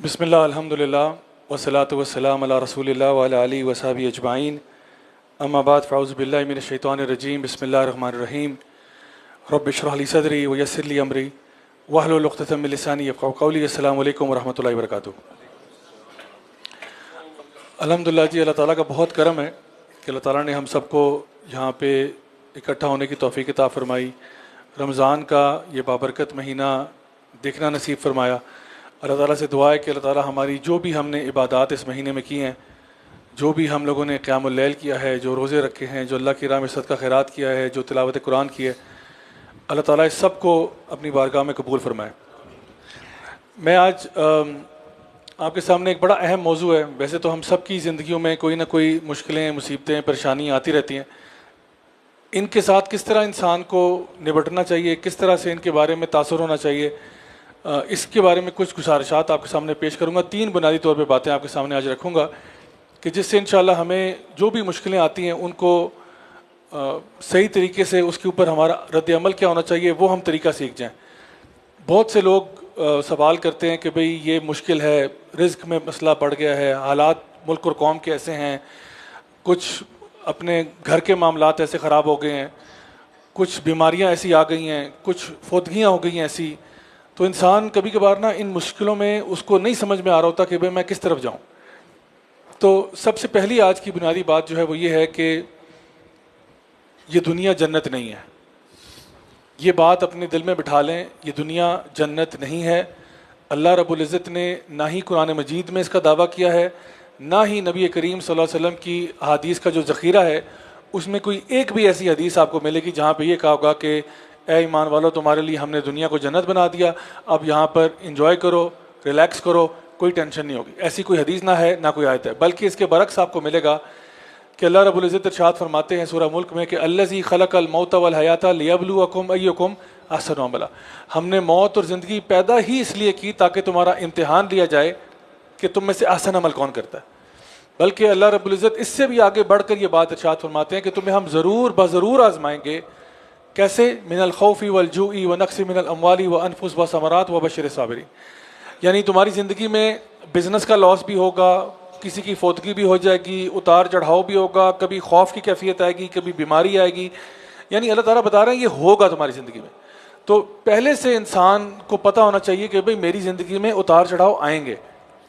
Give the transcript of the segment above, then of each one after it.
بسم اللہ الحمدللہ والصلاۃ والسلام علی رسول اللہ وعلی آلہ وصحبہ اجمعین، اما بعد فاعوذ باللہ من الشیطان الرجیم، بسم اللہ الرحمن الرحیم۔ رب اشرح لی صدری ویسر لی امری واحلل عقدۃ من لسانی یفقہوا قولی۔ السلام علیکم ورحمۃ اللہ وبرکاتہ۔ الحمدللہ جی، اللہ تعالیٰ کا بہت کرم ہے کہ اللہ تعالیٰ نے ہم سب کو یہاں پہ اکٹھا ہونے کی توفیق عطا فرمائی، رمضان کا یہ بابرکت مہینہ دیکھنا نصیب فرمایا۔ اللہ تعالیٰ سے دعا ہے کہ اللہ تعالیٰ ہماری جو بھی ہم نے عبادات اس مہینے میں کی ہیں، جو بھی ہم لوگوں نے قیام اللیل کیا ہے، جو روزے رکھے ہیں، جو اللہ کی راہ میں صدقہ خیرات کیا ہے، جو تلاوت قرآن کی ہے، اللہ تعالیٰ اس سب کو اپنی بارگاہ میں قبول فرمائے۔ میں آج آپ کے سامنے ایک بڑا اہم موضوع ہے۔ ویسے تو ہم سب کی زندگیوں میں کوئی نہ کوئی مشکلیں، مصیبتیں، پریشانیاں آتی رہتی ہیں۔ ان کے ساتھ کس طرح انسان کو نبٹنا چاہیے، کس طرح سے ان کے بارے میں تاثر ہونا چاہیے، اس کے بارے میں کچھ گزارشات آپ کے سامنے پیش کروں گا۔ 3 بنیادی طور پہ باتیں آپ کے سامنے آج رکھوں گا کہ جس سے انشاءاللہ ہمیں جو بھی مشکلیں آتی ہیں ان کو صحیح طریقے سے اس کے اوپر ہمارا رد عمل کیا ہونا چاہیے وہ ہم طریقہ سیکھ جائیں۔ بہت سے لوگ سوال کرتے ہیں کہ بھئی یہ مشکل ہے، رزق میں مسئلہ بڑھ گیا ہے، حالات ملک اور قوم کے ایسے ہیں، کچھ اپنے گھر کے معاملات ایسے خراب ہو گئے ہیں، کچھ بیماریاں ایسی آ گئی ہیں، کچھ فوتگیاں ہو گئی ہیں ایسی، تو انسان کبھی کبھار نا ان مشکلوں میں اس کو نہیں سمجھ میں آ رہا ہوتا کہ بھئی میں کس طرف جاؤں۔ تو سب سے پہلی آج کی بنیادی بات جو ہے وہ یہ ہے کہ یہ دنیا جنت نہیں ہے۔ یہ بات اپنے دل میں بٹھا لیں، یہ دنیا جنت نہیں ہے۔ اللہ رب العزت نے نہ ہی قرآن مجید میں اس کا دعویٰ کیا ہے، نہ ہی نبی کریم صلی اللہ علیہ وسلم کی احادیث کا جو ذخیرہ ہے اس میں کوئی ایک بھی ایسی حدیث آپ کو ملے گی جہاں پہ یہ کہا ہوگا کہ اے ایمان والو، تمہارے لیے ہم نے دنیا کو جنت بنا دیا، اب یہاں پر انجوائے کرو، ریلیکس کرو، کوئی ٹینشن نہیں ہوگی۔ ایسی کوئی حدیث نہ ہے، نہ کوئی آیت ہے، بلکہ اس کے برعکس آپ کو ملے گا کہ اللہ رب العزت ارشاد فرماتے ہیں سورہ ملک میں کہ الذی خلق الموت والحیات لیبلوکم ایکم احسن عملا۔ ہم نے موت اور زندگی پیدا ہی اس لیے کی تاکہ تمہارا امتحان لیا جائے کہ تم میں سے احسن عمل کون کرتا ہے۔ بلکہ اللہ رب العزت اس سے بھی آگے بڑھ کر یہ بات ارشاد فرماتے ہیں کہ تمہیں ہم ضرور بضرور آزمائیں گے۔ کیسے؟ من الخوف والجوع ونقص من الاموال والانفس والثمرات وبشر الصابرین۔ یعنی تمہاری زندگی میں بزنس کا لاس بھی ہوگا، کسی کی فوتگی بھی ہو جائے گی، اتار چڑھاؤ بھی ہوگا، کبھی خوف کی کیفیت آئے گی، کبھی بیماری آئے گی۔ یعنی اللہ تعالیٰ بتا رہے ہیں یہ ہوگا تمہاری زندگی میں۔ تو پہلے سے انسان کو پتہ ہونا چاہیے کہ بھئی میری زندگی میں اتار چڑھاؤ آئیں گے۔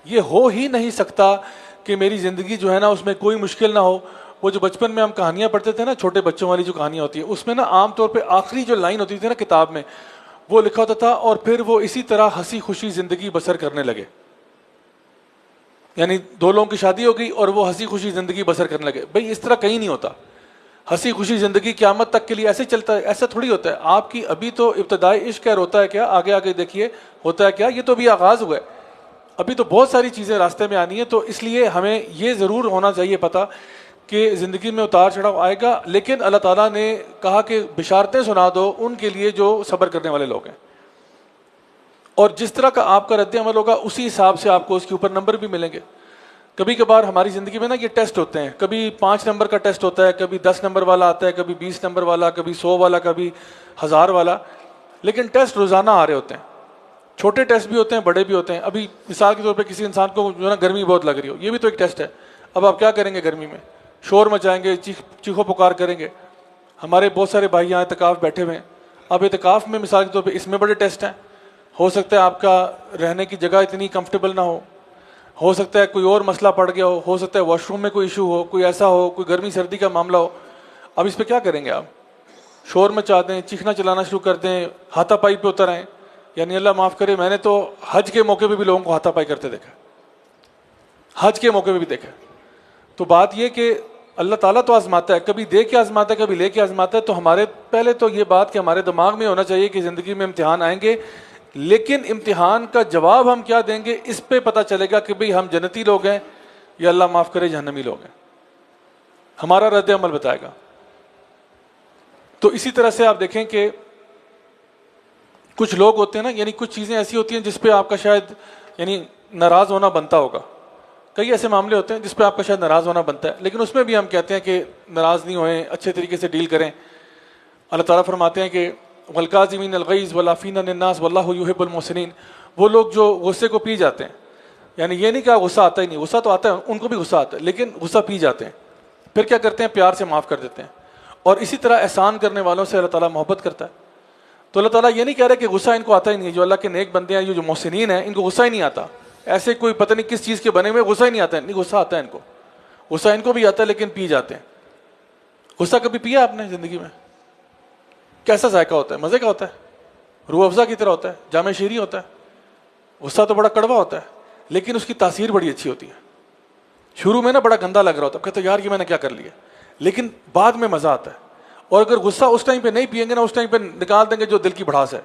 یہ ہو ہی نہیں سکتا کہ میری زندگی جو ہے نا اس میں کوئی مشکل نہ ہو۔ وہ جو بچپن میں ہم کہانیاں پڑھتے تھے نا، چھوٹے بچوں والی جو کہانیاں ہوتی ہے، اس میں نا عام طور پہ آخری جو لائن ہوتی تھی نا کتاب میں، وہ لکھا ہوتا تھا اور پھر وہ اسی طرح ہنسی خوشی زندگی بسر کرنے لگے۔ یعنی 2 لوگوں کی شادی ہو گئی اور وہ ہنسی خوشی زندگی بسر کرنے لگے۔ بھئی اس طرح کہیں نہیں ہوتا۔ ہنسی خوشی زندگی قیامت تک کے لیے ایسے چلتا ہے؟ ایسا تھوڑی ہوتا ہے۔ آپ کی ابھی تو ابتدائی عشق ہے، ہوتا ہے کیا آگے آگے دیکھیے ہوتا ہے کیا، یہ تو ابھی آغاز ہوا ہے، ابھی تو بہت ساری چیزیں راستے میں آنی ہیں۔ تو اس لیے ہمیں یہ ضرور ہونا چاہیے پتہ کہ زندگی میں اتار چڑھاؤ آئے گا، لیکن اللہ تعالیٰ نے کہا کہ بشارتیں سنا دو ان کے لیے جو صبر کرنے والے لوگ ہیں۔ اور جس طرح کا آپ کا رد عمل ہوگا اسی حساب سے آپ کو اس کے اوپر نمبر بھی ملیں گے۔ کبھی کبھار ہماری زندگی میں نا یہ ٹیسٹ ہوتے ہیں، کبھی 5 نمبر کا ٹیسٹ ہوتا ہے، کبھی 10 نمبر والا آتا ہے، کبھی 20 نمبر والا، کبھی 100 والا، کبھی 1000 والا، لیکن ٹیسٹ روزانہ آ رہے ہوتے ہیں۔ چھوٹے ٹیسٹ بھی ہوتے ہیں، بڑے بھی ہوتے ہیں۔ ابھی مثال کے طور پہ کسی انسان کو جو ہے نا گرمی بہت لگ رہی ہو، یہ بھی تو ایک ٹیسٹ ہے۔ اب آپ کیا کریں گے گرمی میں؟ شور مچائیں گے، چیخو پکار کریں گے۔ ہمارے بہت سارے بھائی یہاں اعتکاف بیٹھے ہوئے ہیں۔ اب اعتکاف میں مثال کے طور پہ اس میں بڑے ٹیسٹ ہیں۔ ہو سکتا ہے آپ کا رہنے کی جگہ اتنی کمفرٹیبل نہ ہو سکتا ہے کوئی اور مسئلہ پڑ گیا ہو سکتا ہے واش روم میں کوئی ایشو ہو، کوئی ایسا ہو، کوئی گرمی سردی کا معاملہ ہو۔ اب اس پہ کیا کریں گے آپ؟ شور مچا دیں، چیخنا چلانا شروع کر دیں، ہاتھا پائی پہ اتر آئیں؟ یعنی اللہ معاف کرے، میں نے تو حج کے موقع پہ بھی لوگوں کو ہاتھا پائی کرتے دیکھا، حج کے موقع پہ بھی دیکھا۔ تو بات یہ کہ اللہ تعالیٰ تو آزماتا ہے، کبھی دے کے آزماتا ہے، کبھی لے کے آزماتا ہے۔ تو ہمارے پہلے تو یہ بات کہ ہمارے دماغ میں ہونا چاہیے کہ زندگی میں امتحان آئیں گے، لیکن امتحان کا جواب ہم کیا دیں گے اس پہ پتہ چلے گا کہ بھئی ہم جنتی لوگ ہیں یا اللہ معاف کرے جہنمی لوگ ہیں۔ ہمارا رد عمل بتائے گا۔ تو اسی طرح سے آپ دیکھیں کہ کچھ لوگ ہوتے ہیں نا، یعنی کچھ چیزیں ایسی ہوتی ہیں جس پہ آپ کا شاید یعنی ناراض ہونا بنتا ہوگا۔ کئی ایسے معاملے ہوتے ہیں جس پہ آپ کا شاید ناراض ہونا بنتا ہے، لیکن اس میں بھی ہم کہتے ہیں کہ ناراض نہیں ہوئیں، اچھے طریقے سے ڈیل کریں۔ اللہ تعالیٰ فرماتے ہیں کہ والکاظمین الغیظ والعافین عن الناس واللہ یحب المحسنین۔ وہ لوگ جو غصے کو پی جاتے ہیں، یعنی یہ نہیں کہ غصہ آتا ہی نہیں، غصہ تو آتا ہے، ان کو بھی غصہ آتا ہے، لیکن غصہ پی جاتے ہیں، پھر کیا کرتے ہیں، پیار سے معاف کر دیتے ہیں. اور اسی طرح احسان کرنے والوں سے اللہ تعالیٰ محبت کرتا ہے. تو اللہ تعالیٰ یہ نہیں کہہ رہا کہ غصہ ان کو آتا ہی نہیں ہے. جو اللہ کے نیک بندے ہیں، یہ جو محسنین ہیں، ان کو غصہ ہی نہیں آتا. ایسے کوئی پتہ نہیں کس چیز کے بنے ہوئے غصہ ہی نہیں آتا ہے. نہیں، غصہ آتا ہے ان کو، غصہ ان کو بھی آتا ہے، لیکن پی جاتے ہیں. غصہ کبھی پیا آپ نے زندگی میں؟ کیسا ذائقہ ہوتا ہے، مزے کا ہوتا ہے، روح افزا کی طرح ہوتا ہے، جامع شیریں ہوتا ہے. غصہ تو بڑا کڑوا ہوتا ہے، لیکن اس کی تاثیر بڑی اچھی ہوتی ہے. شروع میں نا بڑا گندا لگ رہا ہوتا ہے، کہتے یار یہ میں نے کیا کر لیا، لیکن بعد میں مزہ آتا ہے. اور اگر غصہ اس ٹائم پہ نہیں پئیں گے نا، اس ٹائم پہ نکال دیں گے جو دل کی بھڑاس ہے،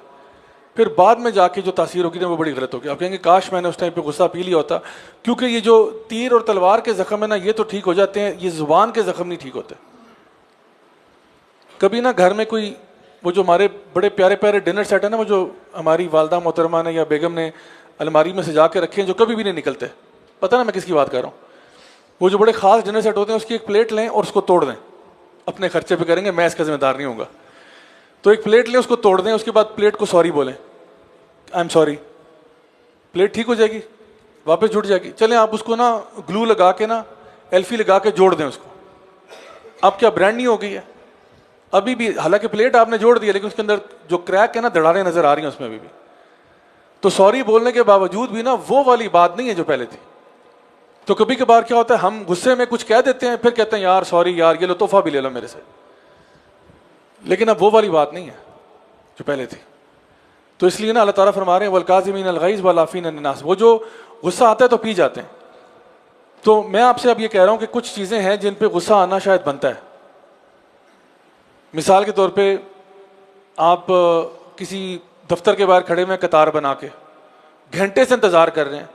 پھر بعد میں جا کے جو تاثیر ہوگی نا وہ بڑی غلط ہوگی. آپ کہیں گے کاش میں نے اس ٹائم پہ غصہ پی لیا ہوتا. کیونکہ یہ جو تیر اور تلوار کے زخم ہے نا، یہ تو ٹھیک ہو جاتے ہیں، یہ زبان کے زخم نہیں ٹھیک ہوتے. کبھی نا گھر میں کوئی وہ جو ہمارے بڑے پیارے پیارے ڈنر سیٹ ہے نا، وہ جو ہماری والدہ محترمہ نے یا بیگم نے الماری میں سجا کے رکھے ہیں، جو کبھی بھی نہیں نکلتے، پتہ نا میں کس کی بات کر رہا ہوں. وہ جو بڑے خاص ڈنر سیٹ ہوتے ہیں، اس کی ایک پلیٹ لیں اور اس کو توڑ دیں. اپنے خرچے پہ کریں گے، میں اس کا ذمہ دار نہیں ہوں گا. تو ایک پلیٹ لیں، اس کو توڑ دیں، اس کے بعد پلیٹ کو سوری بولیں، آئی ایم سوری. پلیٹ ٹھیک ہو جائے گی، واپس جڑ جائے گی. چلیں آپ اس کو نا گلو لگا کے نا ایلفی لگا کے جوڑ دیں اس کو. اب کیا برانڈ نہیں ہو گئی ہے ابھی بھی؟ حالانکہ پلیٹ آپ نے جوڑ دی ہے، لیکن اس کے اندر جو کریک ہے نا، دراڑیں نظر آ رہی ہیں اس میں ابھی بھی. تو سوری بولنے کے باوجود بھی نا وہ والی بات نہیں ہے جو پہلے تھی. تو کبھی کبھار کیا ہوتا ہے، ہم غصے میں کچھ کہہ دیتے ہیں، پھر کہتے ہیں یار سوری یار، یہ لو تحفہ بھی لے لو میرے سے. لیکن اب وہ والی بات نہیں ہے جو پہلے تھی. تو اس لیے نا اللہ تعالیٰ فرما رہے ہیں والکاظمین الغیظ والعافین عن الناس، وہ جو غصہ آتا ہے تو پی جاتے ہیں. تو میں آپ سے اب یہ کہہ رہا ہوں کہ کچھ چیزیں ہیں جن پہ غصہ آنا شاید بنتا ہے. مثال کے طور پہ آپ کسی دفتر کے باہر کھڑے ہوئے قطار بنا کے گھنٹے سے انتظار کر رہے ہیں،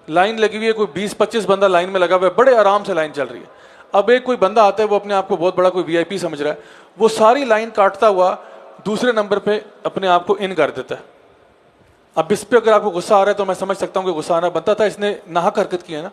لائن لگی ہوئی ہے، کوئی 20-25 بندہ لائن میں لگا ہوا ہے، بڑے آرام سے لائن چل رہی ہے. اب ایک کوئی بندہ آتا ہے، وہ اپنے آپ کو بہت بڑا کوئی وی آئی پی سمجھ رہا ہے، وہ ساری لائن کاٹتا ہوا دوسرے نمبر پہ اپنے آپ کو ان کر دیتا ہے. اب اس پہ اگر آپ کو غصہ آ رہا ہے تو میں سمجھ سکتا ہوں کہ غصہ آنا بنتا تھا، اس نے ناحق حرکت کی ہے نا.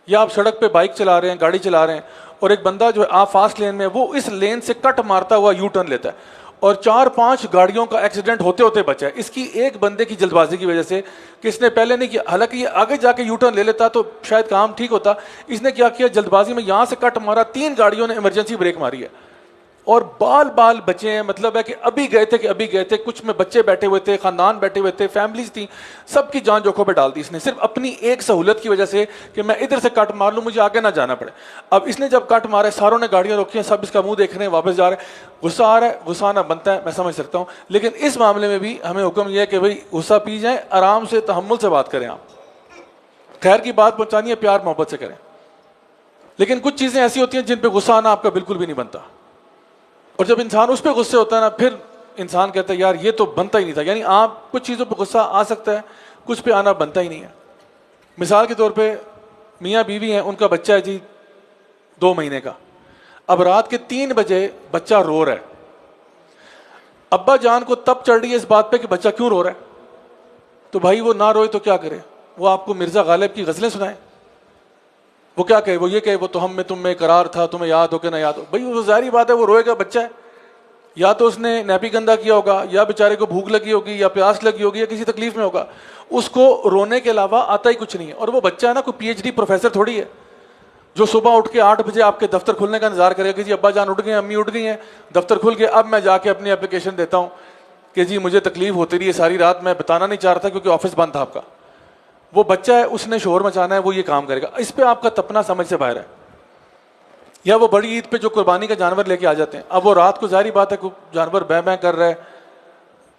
یا آپ سڑک پہ بائک چلا رہے ہیں، گاڑی چلا رہے ہیں، اور ایک بندہ جو ہے آپ فاسٹ لین میں، وہ اس لین سے کٹ مارتا ہوا یو ٹرن لیتا ہے، اور 4-5 گاڑیوں کا ایکسیڈنٹ ہوتے ہوتے بچا ہے اس کی ایک بندے کی جلد بازی کی وجہ سے کہ اس نے پہلے نہیں کیا. حالانکہ یہ آگے جا کے یو ٹرن لے لیتا تو شاید کام ٹھیک ہوتا. اس نے کیا کیا، جلد بازی میں یہاں سے کٹ مارا، 3 گاڑیوں نے ایمرجنسی بریک ماری ہے، اور بال بچے ہیں. مطلب ہے کہ ابھی گئے تھے کچھ میں بچے بیٹھے ہوئے تھے، خاندان بیٹھے ہوئے تھے، فیملیز تھیں، سب کی جان جوکھوں پہ ڈال دی اس نے، صرف اپنی ایک سہولت کی وجہ سے کہ میں ادھر سے کٹ مار لوں، مجھے آگے نہ جانا پڑے. اب اس نے جب کٹ مارا، ساروں نے گاڑیاں روکی ہیں، سب اس کا منہ دیکھ رہے ہیں، واپس جا رہے ہیں. غصہ آ رہا ہے، غصہ آنا بنتا ہے، میں سمجھ سکتا ہوں. لیکن اس معاملے میں بھی ہمیں حکم یہ ہے کہ بھائی غصہ پی جائیں، آرام سے تحمل سے بات کریں. آپ خیر کی بات پہنچانی ہے، پیار محبت سے کریں. لیکن کچھ چیزیں ایسی ہوتی ہیں جن پہ غصہ آنا آپ کا بالکل بھی نہیں بنتا، اور جب انسان اس پہ غصے ہوتا ہے نا، پھر انسان کہتا ہے یار یہ تو بنتا ہی نہیں تھا. یعنی آپ کچھ چیزوں پہ غصہ آ سکتا ہے، کچھ پہ آنا بنتا ہی نہیں ہے. مثال کے طور پہ میاں بیوی ہیں، ان کا بچہ ہے جی 2 مہینے کا. اب رات کے 3 بجے بچہ رو رہا ہے. ابا جان کو تب چڑھ رہی ہے اس بات پہ کہ بچہ کیوں رو رہا ہے. تو بھائی وہ نہ روئے تو کیا کرے؟ وہ آپ کو مرزا غالب کی غزلیں سنائے؟ وہ کیا کہے؟ وہ یہ کہے وہ تو ہم میں تم میں قرار تھا، تمہیں یاد ہو کہ نہ یاد ہو. بھائی وہ ظاہری بات ہے، وہ روئے گا، بچہ ہے. یا تو اس نے نیپی گندا کیا ہوگا، یا بیچارے کو بھوک لگی ہوگی، یا پیاس لگی ہوگی، یا کسی تکلیف میں ہوگا. اس کو رونے کے علاوہ آتا ہی کچھ نہیں ہے. اور وہ بچہ ہے نا، کوئی پی ایچ ڈی پروفیسر تھوڑی ہے جو صبح اٹھ کے 8 بجے آپ کے دفتر کھلنے کا انتظار کرے گا کہ جی ابا جان اٹھ گئے ہیں، امی اٹھ گئی ہیں، دفتر کھل کے اب میں جا کے اپنی اپلیکیشن دیتا ہوں کہ جی مجھے تکلیف ہوتی رہی ہے ساری رات، میں بتانا نہیں چاہ رہا تھا کیونکہ آفس بند تھا آپ کا. وہ بچہ ہے، اس نے شور مچانا ہے، وہ یہ کام کرے گا. اس پہ آپ کا تپنا سمجھ سے باہر ہے. یا وہ بڑی عید پہ جو قربانی کا جانور لے کے آ جاتے ہیں، اب وہ رات کو ظاہری بات ہے کہ جانور بیں بیں کر رہا ہے،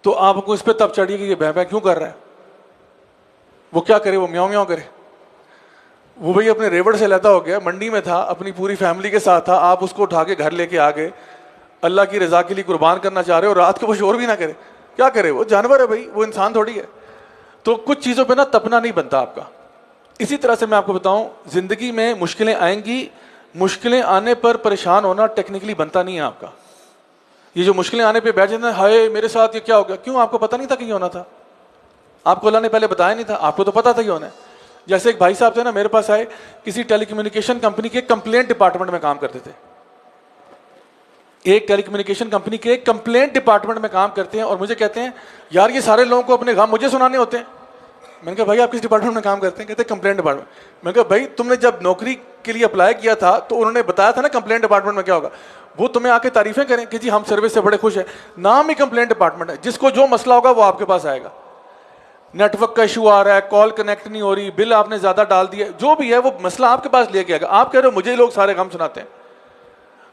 تو آپ کو اس پہ تب چڑھیے کہ یہ بیں بیں کیوں کر رہا ہے. وہ کیا کرے؟ وہ میاؤں میاؤں کرے. وہ بھائی اپنے ریوڑ سے لیتا ہو گیا، منڈی میں تھا، اپنی پوری فیملی کے ساتھ تھا، آپ اس کو اٹھا کے گھر لے کے آ گئے، اللہ کی رضا کے لیے قربان کرنا چاہ رہے ہو، اور رات کو وہ شور بھی نہ کرے. کیا کرے؟ وہ جانور ہے بھائی، وہ انسان تھوڑی ہے. تو کچھ چیزوں پہ نا تپنا نہیں بنتا آپ کا. اسی طرح سے میں آپ کو بتاؤں، زندگی میں مشکلیں آئیں گی، مشکلیں آنے پر پریشان ہونا ٹیکنیکلی بنتا نہیں ہے آپ کا. یہ جو مشکلیں آنے پہ بیٹھ جاتے ہیں، ہائے میرے ساتھ یہ کیا ہو گیا، کیوں؟ آپ کو پتہ نہیں تھا کہ یہ ہونا تھا؟ آپ کو اللہ نے پہلے بتایا نہیں تھا؟ آپ کو تو پتا تھا یہ ہونا ہے. جیسے ایک بھائی صاحب تھے نا، میرے پاس آئے، کسی ٹیلی کمیونیکیشن کمپنی کے کمپلینٹ ڈپارٹمنٹ میں کام کرتے تھے. ایک ٹیلی کمیونیکیشن کمپنی کے کمپلینٹ ڈپارٹمنٹ میں کام کرتے ہیں، اور مجھے کہتے ہیں یار یہ سارے لوگوں کو اپنے غم مجھے سنانے ہوتے ہیں. میں نے کہا بھائی آپ کس ڈپارٹمنٹ میں کام کرتے ہیں؟ کہتے ہیں کمپلین ڈپارٹمنٹ. میں نے کہا بھائی تم نے جب نوکری کے لیے اپلائی کیا تھا تو انہوں نے بتایا تھا نا کمپلین ڈپارٹمنٹ میں کیا ہوگا. وہ تمہیں آ کے تعریفیں کریں کہ جی ہم سروس سے بڑے خوش ہیں. نام ہی کمپلین ڈپارٹمنٹ ہے. جس کو جو مسئلہ ہوگا وہ آپ کے پاس آئے گا. نیٹ ورک کا ایشو آ رہا ہے, کال کنیکٹ نہیں ہو رہی, بل آپ نے زیادہ ڈال دیا, جو بھی ہے وہ مسئلہ آپ کے پاس لے کے آئے گا. آپ کہہ رہے ہو مجھے لوگ سارے غم سناتے ہیں,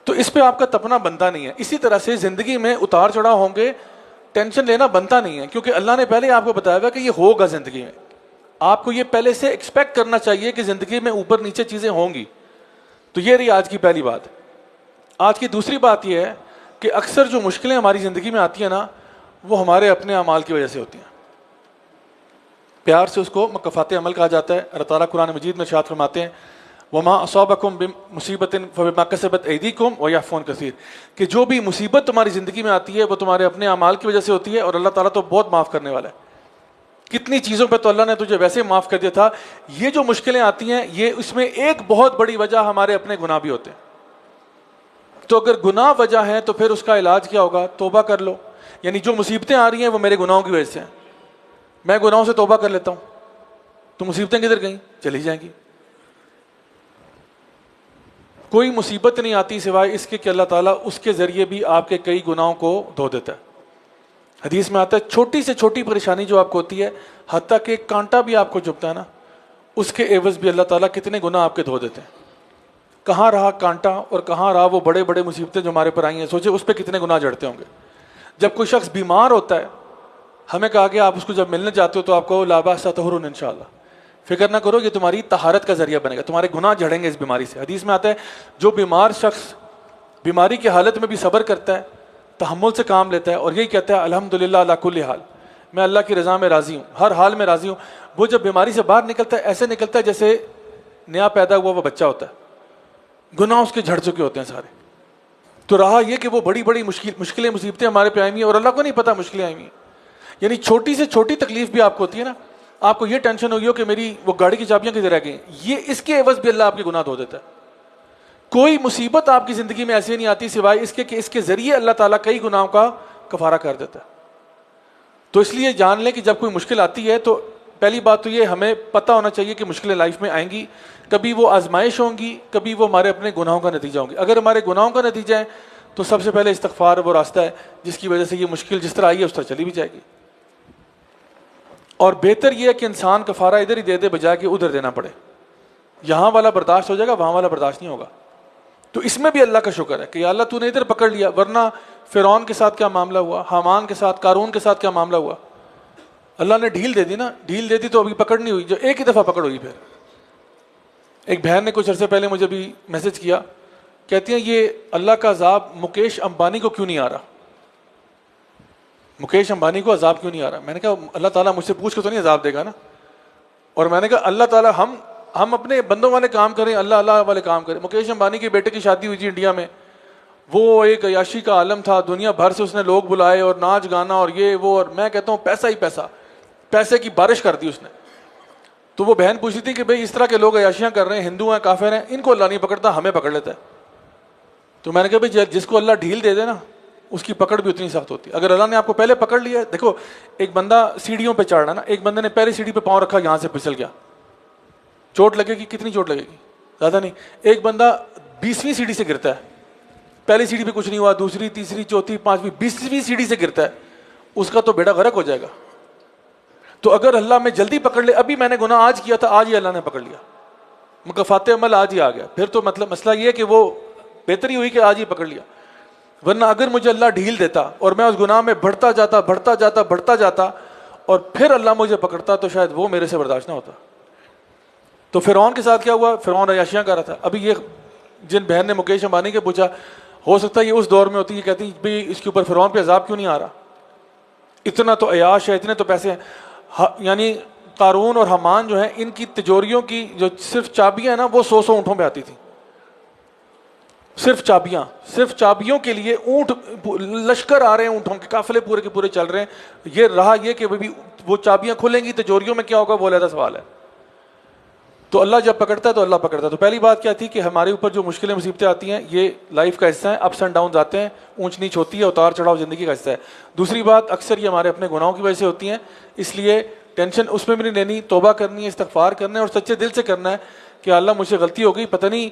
تو اس پہ آپ کا تپنا بنتا نہیں ہے. اسی طرح سے زندگی میں اتار چڑھاؤ ہوں گے, ٹینشن لینا بنتا نہیں ہے, کیونکہ اللہ نے پہلے آپ کو بتایا ہوا کہ یہ ہوگا زندگی میں. آپ کو یہ پہلے سے ایکسپیکٹ کرنا چاہیے کہ زندگی میں اوپر نیچے چیزیں ہوں گی. تو یہ رہی آج کی پہلی بات. آج کی دوسری بات یہ ہے کہ اکثر جو مشکلیں ہماری زندگی میں آتی ہیں نا, وہ ہمارے اپنے اعمال کی وجہ سے ہوتی ہیں. پیار سے اس کو مکافات عمل کہا جاتا ہے. اللہ تعالیٰ قرآن مجید میں ارشاد فرماتے ہیں وما اصابکم بمصیبت فبما کسبت ایدیکم ویعفو عن کثیر, کہ جو بھی مصیبت تمہاری زندگی میں آتی ہے وہ تمہارے اپنے اعمال کی وجہ سے ہوتی ہے, اور اللہ تعالیٰ تو بہت معاف کرنے والا ہے. کتنی چیزوں پہ تو اللہ نے تجھے ویسے معاف کر دیا تھا. یہ جو مشکلیں آتی ہیں یہ اس میں ایک بہت بڑی وجہ ہمارے اپنے گناہ بھی ہوتے ہیں. تو اگر گناہ وجہ ہے تو پھر اس کا علاج کیا ہوگا؟ توبہ کر لو. یعنی جو مصیبتیں آ رہی ہیں وہ میرے گناہوں کی وجہ سے ہیں. میں گناہوں سے توبہ کر لیتا ہوں تو مصیبتیں کدھر گئیں؟ چلی جائیں گی. کوئی مصیبت نہیں آتی سوائے اس کے کہ اللہ تعالیٰ اس کے ذریعے بھی آپ کے کئی گناہوں کو دھو دیتا ہے. حدیث میں آتا ہے چھوٹی سے چھوٹی پریشانی جو آپ کو ہوتی ہے, حتیٰ کہ ایک کانٹا بھی آپ کو چبھتا ہے نا, اس کے عوض بھی اللہ تعالیٰ کتنے گناہ آپ کے دھو دیتے ہیں. کہاں رہا کانٹا اور کہاں رہا وہ بڑے بڑے مصیبتیں جو ہمارے پر آئی ہیں. سوچے اس پہ کتنے گناہ جڑتے ہوں گے. جب کوئی شخص بیمار ہوتا ہے, ہمیں کہا گیا آپ اس کو جب ملنے جاتے ہو تو آپ کو لا بأس طہور انشاءاللہ, فکر نہ کرو یہ تمہاری طہارت کا ذریعہ بنے گا, تمہارے گناہ جھڑیں گے اس بیماری سے. حدیث میں آتا ہے جو بیمار شخص بیماری کی حالت میں بھی صبر کرتا ہے, تحمل سے کام لیتا ہے اور یہی کہتا ہے الحمدللہ علی کل حال, میں اللہ کی رضا میں راضی ہوں, ہر حال میں راضی ہوں, وہ جب بیماری سے باہر نکلتا ہے ایسے نکلتا ہے جیسے نیا پیدا ہوا وہ بچہ ہوتا ہے. گناہ اس کے جھڑ چکے ہوتے ہیں سارے. تو رہا یہ کہ وہ بڑی بڑی مشکلیں مصیبتیں ہمارے پہ آئی ہوئی ہیں اور اللہ کو نہیں پتا مشکلیں آئی ہوئی ہیں. یعنی چھوٹی سے چھوٹی تکلیف بھی آپ کو ہوتی ہے نا, آپ کو یہ ٹینشن ہوئی ہو کہ میری وہ گاڑی کی چابیاں کدھر رہ گئی, یہ اس کے عوض بھی اللہ آپ کے گناہ دھو دیتا ہے. کوئی مصیبت آپ کی زندگی میں ایسے نہیں آتی سوائے اس کے کہ اس کے ذریعے اللہ تعالیٰ کئی گناہوں کا کفارہ کر دیتا ہے. تو اس لیے جان لیں کہ جب کوئی مشکل آتی ہے تو پہلی بات تو یہ ہمیں پتہ ہونا چاہیے کہ مشکلیں لائف میں آئیں گی, کبھی وہ آزمائش ہوں گی, کبھی وہ ہمارے اپنے گناہوں کا نتیجہ ہوں گی. اگر ہمارے گناہوں کا نتیجہ ہے تو سب سے پہلے استغفار وہ راستہ ہے جس کی وجہ سے یہ مشکل جس طرح آئی ہے اس طرح چلی بھی جائے گی. اور بہتر یہ ہے کہ انسان کفارہ ادھر ہی دے دے بجائے کہ ادھر دینا پڑے. یہاں والا برداشت ہو جائے گا, وہاں والا برداشت نہیں ہوگا. تو اس میں بھی اللہ کا شکر ہے کہ یا اللہ تو نے ادھر پکڑ لیا, ورنہ فرعون کے ساتھ کیا معاملہ ہوا, حامان کے ساتھ, قارون کے ساتھ کیا معاملہ ہوا. اللہ نے ڈھیل دے دی نا, ڈھیل دے دی تو ابھی پکڑ نہیں ہوئی, جو ایک ہی دفعہ پکڑ ہوئی. پھر ایک بہن نے کچھ عرصے پہلے مجھے بھی میسج کیا, کہتی ہیں یہ اللہ کا عذاب مکیش امبانی کو کیوں نہیں آ رہا, مکیش امبانی کو عذاب کیوں نہیں آ رہا. میں نے کہا اللہ تعالیٰ مجھ سے پوچھ کے تو نہیں عذاب دے گا نا. اور میں نے کہا اللہ تعالیٰ ہم اپنے بندوں والے کام کریں, اللہ والے کام کریں. مکیش امبانی کے بیٹے کی شادی ہوئی تھی انڈیا میں, وہ ایک عیاشی کا عالم تھا, دنیا بھر سے اس نے لوگ بلائے اور ناچ گانا اور یہ وہ, اور میں کہتا ہوں پیسہ ہی پیسہ, پیسے کی بارش کر دی اس نے. تو وہ بہن پوچھتی تھی کہ بھئی اس طرح کے لوگ عیاشیاں کر رہے ہیں, ہندو ہیں, کافر ہیں, ان کو اللہ نہیں پکڑتا, ہمیں پکڑ لیتا ہے. تو میں نے کہا بھئی جس کو اللہ ڈھیل دے دے نا اس کی پکڑ بھی اتنی سخت ہوتی ہے. اگر اللہ نے آپ کو پہلے پکڑ لیا, دیکھو ایک بندہ سیڑھیوں پہ چڑھ رہا نا, ایک بندے نے پہلی سیڑھی پہ پاؤں رکھا, یہاں سے پھسل گیا, چوٹ لگے گی, کتنی چوٹ لگے گی, زیادہ نہیں. ایک بندہ 20ویں سیڑھی سے گرتا ہے, پہلی سیڑھی پہ کچھ نہیں ہوا, دوسری, تیسری, چوتھی, 5ویں, 20ویں سیڑھی سے گرتا ہے, اس کا تو بیڑا غرق ہو جائے گا. تو اگر اللہ میں جلدی پکڑ لے, ابھی میں نے گناہ آج کیا تھا, آج ہی اللہ نے پکڑ لیا, مکافات عمل آج ہی آ گیا, پھر تو مطلب مسئلہ یہ ہے کہ وہ بہتری ہوئی کہ آج ہی پکڑ لیا. ورنہ اگر مجھے اللہ ڈھیل دیتا اور میں اس گناہ میں بڑھتا جاتا اور پھر اللہ مجھے پکڑتا تو شاید وہ میرے سے برداشت نہ ہوتا. تو فرعون کے ساتھ کیا ہوا, فرعون عیاشیاں کر رہا تھا. ابھی یہ جن بہن نے مکیش امبانی کے پوچھا, ہو سکتا ہے یہ اس دور میں ہوتی ہے, کہتی بھئی اس کے اوپر فرعون پہ عذاب کیوں نہیں آ رہا, اتنا تو عیاش ہے, اتنے تو پیسے ہیں. یعنی قارون اور حامان جو ہیں ان کی تجوریوں کی جو صرف چابیاں ہیں نا وہ 100 اونٹوں پہ آتی تھی, صرف چابیوں کے لیے اونٹ, لشکر آ رہے ہیں, اونٹوں کے قافلے پورے کے پورے چل رہے ہیں. یہ رہا یہ کہ وہ چابیاں کھلیں گی تجوریوں میں کیا ہوگا وہ علیحدہ سوال ہے. تو اللہ جب پکڑتا ہے تو اللہ پکڑتا ہے. تو پہلی بات کیا تھی کہ ہمارے اوپر جو مشکلیں مصیبتیں آتی ہیں یہ لائف کا حصہ ہیں, اپس اینڈ ڈاؤنز آتے ہیں, اونچ نیچ ہوتی ہے, اتار چڑھاؤ زندگی کا حصہ ہے. دوسری بات اکثر یہ ہمارے اپنے گناہوں کی وجہ سے ہوتی ہیں, اس لیے ٹینشن اس میں بھی نہیں لینی, توبہ کرنی ہے, استغفار کرنا ہے اور سچے دل سے کرنا ہے کہ اللہ مجھ سے غلطی ہو گئی, پتہ نہیں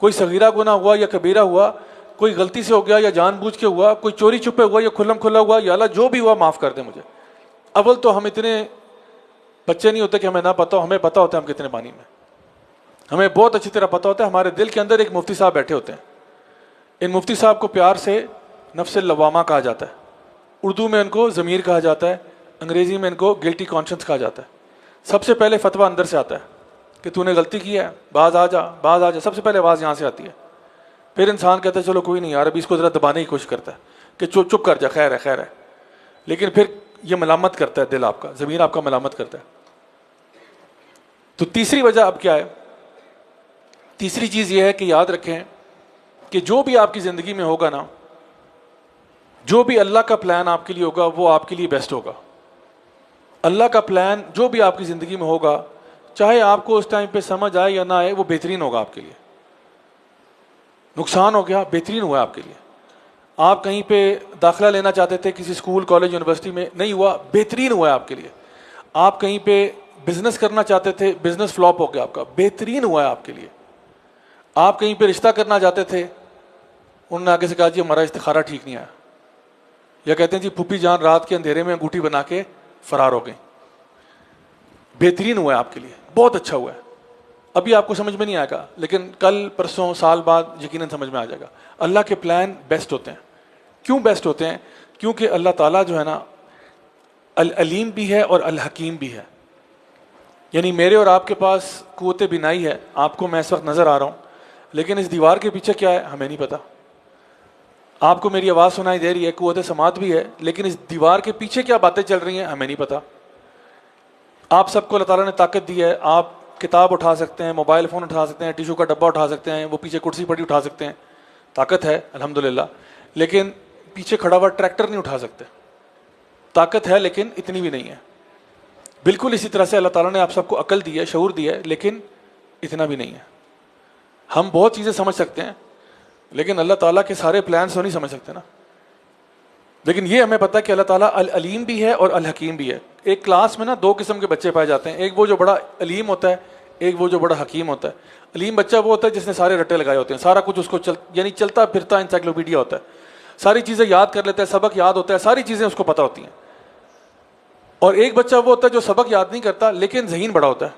کوئی صغیرہ گناہ ہوا یا کبیرہ ہوا, کوئی غلطی سے ہو گیا یا جان بوجھ کے ہوا, کوئی چوری چھپے ہوا یا کھلم کھلا ہوا, یا اللہ جو بھی ہوا معاف کر دے مجھے. اول تو ہم اتنے بچے نہیں ہوتے کہ ہمیں نہ پتہ ہو, ہمیں پتہ ہوتا ہے ہم کتنے پانی میں, ہمیں بہت اچھی طرح پتہ ہوتا ہے. ہمارے دل کے اندر ایک مفتی صاحب بیٹھے ہوتے ہیں, ان مفتی صاحب کو پیار سے نفس اللوامہ کہا جاتا ہے, اردو میں ان کو ضمیر کہا جاتا ہے, انگریزی میں ان کو گلٹی کانشنس کہا جاتا ہے. سب سے پہلے فتویٰ اندر سے آتا ہے کہ تو نے غلطی کی ہے, باز آ جا, باز آ جا, سب سے پہلے آواز یہاں سے آتی ہے. پھر انسان کہتا ہے چلو کوئی نہیں یار, ابھی اس کو ذرا دبانے کی کوشش کرتا ہے کہ چپ کر جا, خیر ہے خیر ہے, لیکن پھر یہ ملامت کرتا ہے, دل آپ کا, ضمیر آپ کا ملامت کرتا ہے. تو تیسری وجہ اب کیا ہے؟ تیسری چیز یہ ہے کہ یاد رکھیں کہ جو بھی آپ کی زندگی میں ہوگا نا, جو بھی اللہ کا پلان آپ کے لیے ہوگا وہ آپ کے لیے بیسٹ ہوگا. اللہ کا پلان جو بھی آپ کی زندگی میں ہوگا, چاہے آپ کو اس ٹائم پہ سمجھ آئے یا نہ آئے, وہ بہترین ہوگا آپ کے لیے. نقصان ہو گیا, بہترین ہوا آپ کے لیے. آپ کہیں پہ داخلہ لینا چاہتے تھے کسی اسکول کالج یونیورسٹی میں, نہیں ہوا, بہترین ہوا ہے آپ کے لیے. آپ کہیں پہ بزنس کرنا چاہتے تھے, بزنس فلاپ ہو گیا آپ کا, بہترین ہوا ہے آپ کے لیے. آپ کہیں پہ رشتہ کرنا چاہتے تھے, انہوں نے آگے سے کہا جی ہمارا استخارہ ٹھیک نہیں آیا, یا کہتے ہیں جی پھوپھی جان رات کے اندھیرے میں انگوٹھی بنا کے فرار ہو گئی. بہترین ہوا ہے آپ کے لیے, بہت اچھا ہوا ہے. ابھی آپ کو سمجھ میں نہیں آئے گا, لیکن کل پرسوں سال بعد یقیناً سمجھ میں آ جائے گا. اللہ کے پلان بیسٹ ہوتے ہیں. کیوں بیسٹ ہوتے ہیں؟ کیونکہ اللہ تعالیٰ جو ہے نا العلیم بھی ہے اور الحکیم بھی ہے. یعنی میرے اور آپ کے پاس قوت بینائی ہے, آپ کو میں اس وقت نظر آ رہا ہوں, لیکن اس دیوار کے پیچھے کیا ہے ہمیں نہیں پتا. آپ کو میری آواز سنائی دے رہی ہے, قوت سماعت بھی ہے, لیکن اس دیوار کے پیچھے کیا باتیں چل رہی ہیں ہمیں نہیں پتا. آپ سب کو اللہ تعالیٰ نے طاقت دی ہے, آپ کتاب اٹھا سکتے ہیں, موبائل فون اٹھا سکتے ہیں, ٹیشو کا ڈبہ اٹھا سکتے ہیں, وہ پیچھے کرسی پڑی اٹھا سکتے ہیں, طاقت ہے الحمدللہ. لیکن پیچھے کھڑا ہوا ٹریکٹر نہیں اٹھا سکتے. طاقت ہے لیکن اتنی بھی نہیں ہے. بالکل اسی طرح سے اللہ تعالیٰ نے آپ سب کو عقل دی ہے, شعور دی ہے, لیکن اتنا بھی نہیں ہے. ہم بہت چیزیں سمجھ سکتے ہیں, لیکن اللہ تعالیٰ کے سارے پلانس تو نہیں سمجھ سکتے نا. لیکن یہ ہمیں پتہ ہے کہ اللہ تعالیٰ العلیم بھی ہے اور الحکیم بھی ہے. ایک کلاس میں نا دو قسم کے بچے پائے جاتے ہیں, ایک وہ جو بڑا علیم ہوتا ہے, ایک وہ جو بڑا حکیم ہوتا ہے. علیم بچہ وہ ہوتا ہے جس نے سارے رٹے لگائے ہوتے ہیں, سارا کچھ اس کو یعنی چلتا پھرتا انسائکلوپیڈیا ہوتا ہے, ساری چیزیں یاد کر لیتا ہے, سبق یاد ہوتا ہے, ساری چیزیں اس کو پتہ ہوتی ہیں. اور ایک بچہ وہ ہوتا ہے جو سبق یاد نہیں کرتا لیکن ذہین بڑا ہوتا ہے,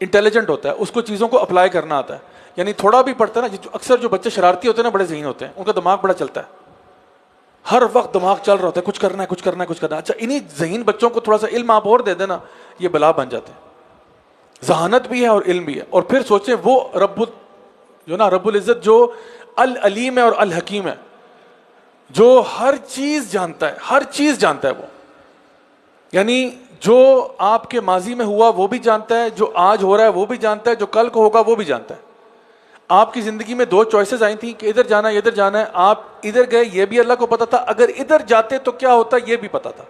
انٹیلیجنٹ ہوتا ہے, اس کو چیزوں کو اپلائی کرنا آتا ہے. یعنی تھوڑا بھی پڑھتا ہے نا, اکثر جو بچے شرارتی ہوتے ہیں نا بڑے ذہین ہوتے ہیں, ان کا دماغ بڑا چلتا ہے, ہر وقت دماغ چل رہا ہوتا ہے, کچھ کرنا ہے کچھ کرنا ہے کچھ کرنا ہے. اچھا انہی ذہین بچوں کو تھوڑا سا علم آپ اور دے دینا, یہ بلا بن جاتے ہیں. ذہانت بھی ہے اور علم بھی ہے. اور پھر سوچیں وہ رب العزت جو العلیم ہے اور الحکیم ہے, جو ہر چیز جانتا ہے, ہر چیز جانتا ہے وہ. یعنی جو آپ کے ماضی میں ہوا وہ بھی جانتا ہے, جو آج ہو رہا ہے وہ بھی جانتا ہے, جو کل کو ہوگا وہ بھی جانتا ہے. آپ کی زندگی میں دو چوائسز آئی تھیں کہ ادھر جانا ہے ادھر جانا ہے, آپ ادھر گئے یہ بھی اللہ کو پتا تھا, اگر ادھر جاتے تو کیا ہوتا یہ بھی پتا تھا.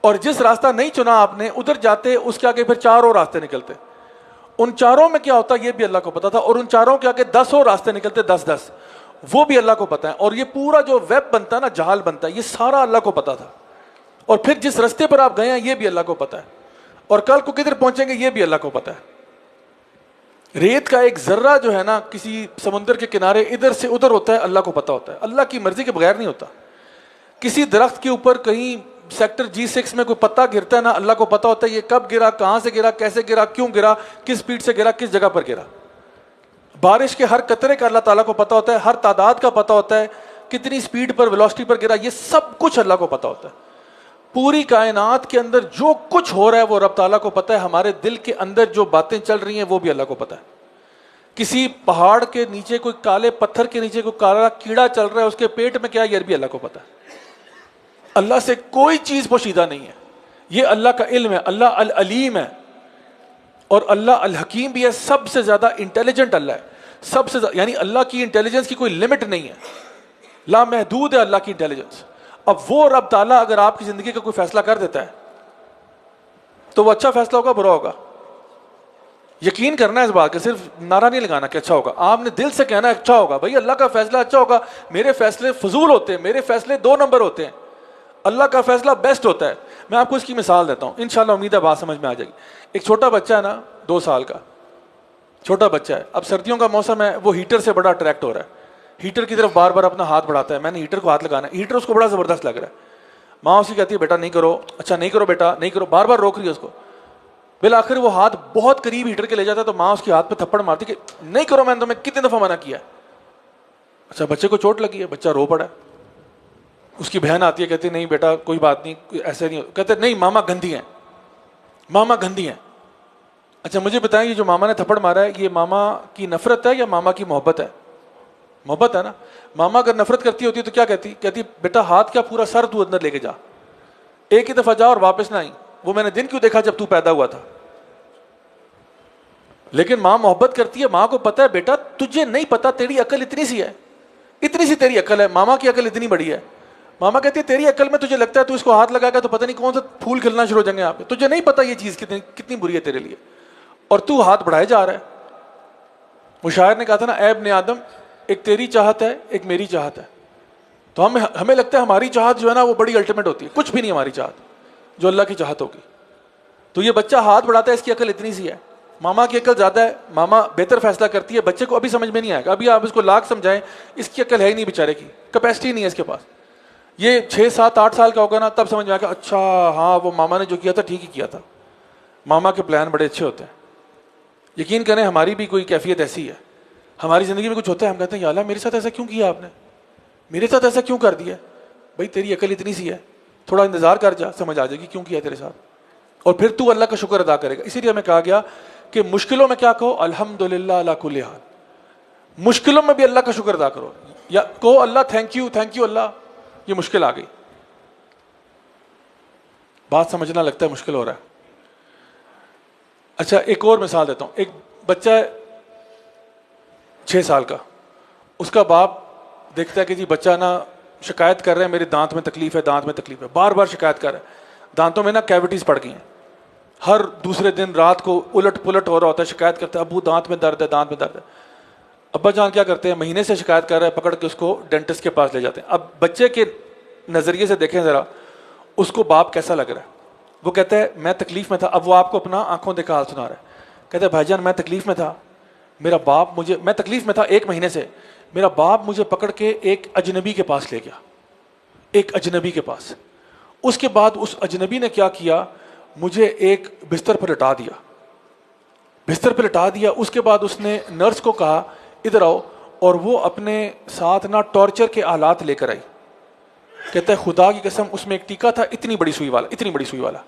اور جس راستہ نہیں چنا آپ نے ادھر جاتے, اس کے آگے پھر 4 اور راستے نکلتے, ان چاروں میں کیا ہوتا یہ بھی اللہ کو پتا تھا, اور ان چاروں کے آگے 10 اور راستے نکلتے, 10 وہ بھی اللہ کو پتا ہے. اور یہ پورا جو ویب بنتا ہے نا, جہال بنتا ہے, یہ سارا اللہ کو پتا تھا. اور پھر جس راستے پر آپ گئے ہیں یہ بھی اللہ کو پتا ہے, اور کل کو کدھر پہنچیں گے یہ بھی اللہ کو پتا ہے. ریت کا ایک ذرہ جو ہے نا کسی سمندر کے کنارے ادھر سے ادھر ہوتا ہے, اللہ کو پتا ہوتا ہے, اللہ کی مرضی کے بغیر نہیں ہوتا. کسی درخت کے اوپر کہیں سیکٹر G6 میں کوئی پتا گرتا ہے نا, اللہ کو پتا ہوتا ہے یہ کب گرا, کہاں سے گرا, کیسے گرا, کیوں گرا, کس سپیڈ سے گرا, کس جگہ پر گرا. بارش کے ہر قطرے کا اللہ تعالیٰ کو پتا ہوتا ہے, ہر تعداد کا پتا ہوتا ہے, کتنی سپیڈ پر ویلوسٹی پر گرا, یہ سب کچھ اللہ کو پتا ہوتا ہے. پوری کائنات کے اندر جو کچھ ہو رہا ہے وہ رب تعالیٰ کو پتا ہے. ہمارے دل کے اندر جو باتیں چل رہی ہیں وہ بھی اللہ کو پتا ہے. کسی پہاڑ کے نیچے کوئی کالے پتھر کے نیچے کوئی کالا کیڑا چل رہا ہے, اس کے پیٹ میں کیا, یہ بھی اللہ کو پتا ہے. اللہ سے کوئی چیز پوشیدہ نہیں ہے, یہ اللہ کا علم ہے. اللہ العلیم ہے اور اللہ الحکیم بھی ہے. سب سے زیادہ انٹیلیجنٹ اللہ ہے, سب سے زیادہ, یعنی اللہ کی انٹیلیجنس کی کوئی لمٹ نہیں ہے, لامحدود ہے اللہ کی انٹیلیجنس. اب وہ رب تعالیٰ اگر آپ کی زندگی کا کوئی فیصلہ کر دیتا ہے تو وہ اچھا فیصلہ ہوگا برا ہوگا, یقین کرنا ہے اس بات کا, صرف نعرہ نہیں لگانا کہ اچھا ہوگا. آپ نے دل سے کہنا ہے اچھا ہوگا, بھائی اللہ کا فیصلہ اچھا ہوگا. میرے فیصلے فضول ہوتے ہیں, میرے فیصلے 2 نمبر ہوتے ہیں, اللہ کا فیصلہ بیسٹ ہوتا ہے. میں آپ کو اس کی مثال دیتا ہوں، انشاءاللہ امید ہے بات سمجھ میں آ جائے گی. ایک چھوٹا بچہ ہے نا، 2 سال کا چھوٹا بچہ ہے، اب سردیوں کا موسم ہے، وہ ہیٹر سے بڑا اٹریکٹ ہو رہا ہے، ہیٹر کی طرف بار بار اپنا ہاتھ بڑھاتا ہے. میں نے ہیٹر کو ہاتھ لگانا ہے، ہیٹر اس کو بڑا زبردست لگ رہا ہے. ماں اسی کہتی ہے بیٹا نہیں کرو، اچھا نہیں کرو بیٹا نہیں کرو، بار بار روک رہی ہے اس کو. بالآخر وہ ہاتھ بہت قریب ہیٹر کے لے جاتا ہے تو ماں اس کے ہاتھ پہ تھپڑ مارتی کہ نہیں کرو، میں نے تمہیں کتنی دفعہ منع کیا ہے. اچھا بچے کو چوٹ لگی ہے، بچہ رو پڑا ہے. اس کی بہن آتی ہے، کہتی نہیں بیٹا کوئی بات نہیں، ایسے نہیں. کہتے نہیں ماما گندی ہیں، ماما گندی ہیں. اچھا مجھے بتائیں یہ جو ماما نے تھپڑ مارا ہے یہ ماما کی نفرت ہے یا ماما کی محبت ہے؟ محبت ہے نا. ماما اگر نفرت کرتی ہوتی تو کیا کہتی؟ کہتی بیٹا ہاتھ کیا پورا سر تو اندر لے کے جا، ایک ہی دفعہ جا اور واپس نہ آئی. وہ میں نے دن کیوں دیکھا جب تو پیدا ہوا تھا. لیکن ماں محبت کرتی ہے، ماں کو پتا ہے بیٹا تجھے نہیں پتا، تیری عقل اتنی سی ہے، اتنی سی تیری عقل ہے. ماما کی عقل اتنی بڑی ہے. ماما کہتی ہے تیری عقل میں تجھے لگتا ہے تو اس کو ہاتھ لگا گا تو پتہ نہیں کون سا پھول کھلنا شروع ہو جائیں گے آپ کے، تجھے نہیں پتا یہ چیز کتنی بری ہے تیرے لیے، اور تو ہاتھ بڑھائے جا رہا ہے. مشاعر نے کہا تھا نا اے ابن آدم، ایک تیری چاہت ہے ایک میری چاہت ہے. تو ہمیں لگتا ہے ہماری چاہت جو ہے نا وہ بڑی الٹیمیٹ ہوتی ہے، کچھ بھی نہیں ہماری چاہت جو اللہ کی چاہت ہوگی. تو یہ بچہ ہاتھ بڑھاتا ہے، اس کی عقل اتنی سی ہے. ماما کی عقل زیادہ ہے، ماما بہتر فیصلہ کرتی ہے. بچے کو ابھی سمجھ میں نہیں آئے گا، ابھی آپ اس کو لاکھ سمجھائیں اس کی عقل ہے ہی نہیں بیچارے کی، کیپیسٹی نہیں ہے اس کے پاس. یہ 6 7 8 سال کا ہوگا نا تب سمجھ میں آئے گا اچھا ہاں وہ ماما نے جو کیا تھا ٹھیک ہی کیا تھا. ماما کے پلان بڑے اچھے ہوتے ہیں. یقین کریں ہماری بھی کوئی کیفیت ایسی ہے، ہماری زندگی میں کچھ ہوتا ہے ہم کہتے ہیں یا اللہ میرے ساتھ ایسا کیوں کیا آپ نے، میرے ساتھ ایسا کیوں کر دیا. بھائی تیری عقل اتنی سی ہے، تھوڑا انتظار کر جا، سمجھ آ جائے گی کیوں کیا تیرے ساتھ، اور پھر تو اللہ کا شکر ادا کرے گا. اسی لیے ہمیں کہا گیا کہ مشکلوں میں کیا کہو الحمدللہ علی کل حال، مشکلوں میں بھی اللہ کا شکر ادا کرو، یا کہو اللہ تھینک یو اللہ یہ مشکل آ گئی. بات سمجھنا لگتا ہے مشکل ہو رہا ہے. اچھا ایک اور مثال دیتا ہوں. ایک بچہ ہے 6 سال کا، اس کا باپ دیکھتا ہے کہ جی بچہ نا شکایت کر رہے ہیں میرے دانت میں تکلیف ہے، دانت میں تکلیف ہے، بار بار شکایت کر رہا ہے، دانتوں میں نا کیوٹیز پڑ گئی ہیں. ہر دوسرے دن رات کو الٹ پلٹ ہو رہا ہوتا ہے، شکایت کرتا ہے ابو دانت میں درد ہے، دانت میں درد ہے. ابا جان کیا کرتے ہیں، مہینے سے شکایت کر رہا ہے، پکڑ کے اس کو ڈینٹسٹ کے پاس لے جاتے ہیں. اب بچے کے نظریے سے دیکھیں ذرا اس کو باپ کیسا لگ رہا ہے. وہ کہتا ہے میں تکلیف میں تھا. اب وہ آپ کو اپنا آنکھوں دیکھا حال سنا رہا ہے. کہتا ہے بھائی جان میں تکلیف میں تھا، میرا باپ مجھے، میں تکلیف میں تھا 1 مہینے سے، میرا باپ مجھے پکڑ کے ایک اجنبی کے پاس لے گیا، ایک اجنبی کے پاس. اس کے بعد اس اجنبی نے کیا کیا، مجھے ایک بستر پر لٹا دیا، بستر پہ لٹا دیا. اس کے بعد اس نے نرس کو کہا ادھر آؤ، اور وہ اپنے ساتھ نا ٹارچر کے آلات لے کر آئی. کہتا ہے خدا کی قسم اس میں ایک ٹیکا تھا اتنی بڑی سوئی والا، اتنی بڑی سوئی والا.